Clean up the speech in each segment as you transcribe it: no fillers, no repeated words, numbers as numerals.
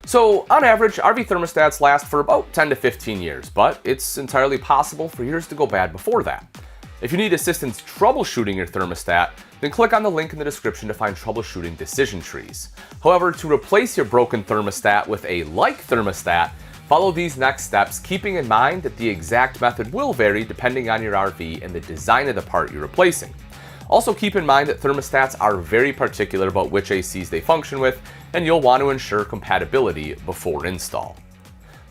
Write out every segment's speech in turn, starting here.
So on average, RV thermostats last for about 10 to 15 years, but it's entirely possible for yours to go bad before that. If you need assistance troubleshooting your thermostat, then click on the link in the description to find troubleshooting decision trees. However, to replace your broken thermostat with a like thermostat, follow these next steps, keeping in mind that the exact method will vary depending on your RV and the design of the part you're replacing. Also keep in mind that thermostats are very particular about which ACs they function with, and you'll want to ensure compatibility before install.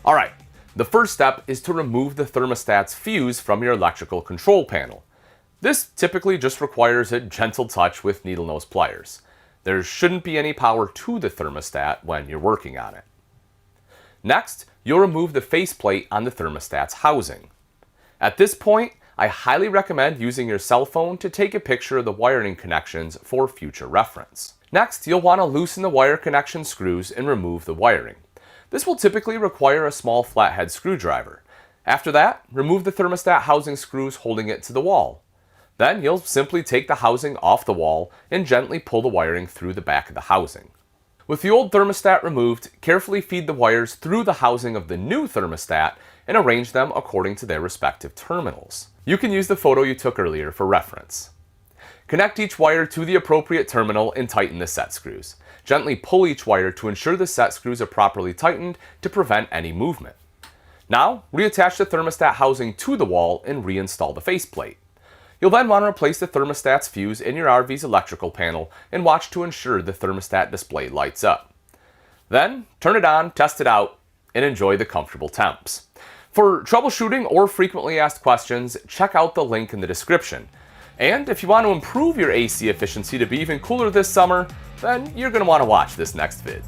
Alright, the first step is to remove the thermostat's fuse from your electrical control panel. This typically just requires a gentle touch with needle nose pliers. There shouldn't be any power to the thermostat when you're working on it. Next, you'll remove the faceplate on the thermostat's housing. At this point, I highly recommend using your cell phone to take a picture of the wiring connections for future reference. Next, you'll want to loosen the wire connection screws and remove the wiring. This will typically require a small flathead screwdriver. After that, remove the thermostat housing screws holding it to the wall. Then you'll simply take the housing off the wall and gently pull the wiring through the back of the housing. With the old thermostat removed, carefully feed the wires through the housing of the new thermostat and arrange them according to their respective terminals. You can use the photo you took earlier for reference. Connect each wire to the appropriate terminal and tighten the set screws. Gently pull each wire to ensure the set screws are properly tightened to prevent any movement. Now, reattach the thermostat housing to the wall and reinstall the faceplate. You'll then want to replace the thermostat's fuse in your RV's electrical panel and watch to ensure the thermostat display lights up. Then, turn it on, test it out, and enjoy the comfortable temps. For troubleshooting or frequently asked questions, check out the link in the description. And if you want to improve your AC efficiency to be even cooler this summer, then you're going to want to watch this next vid.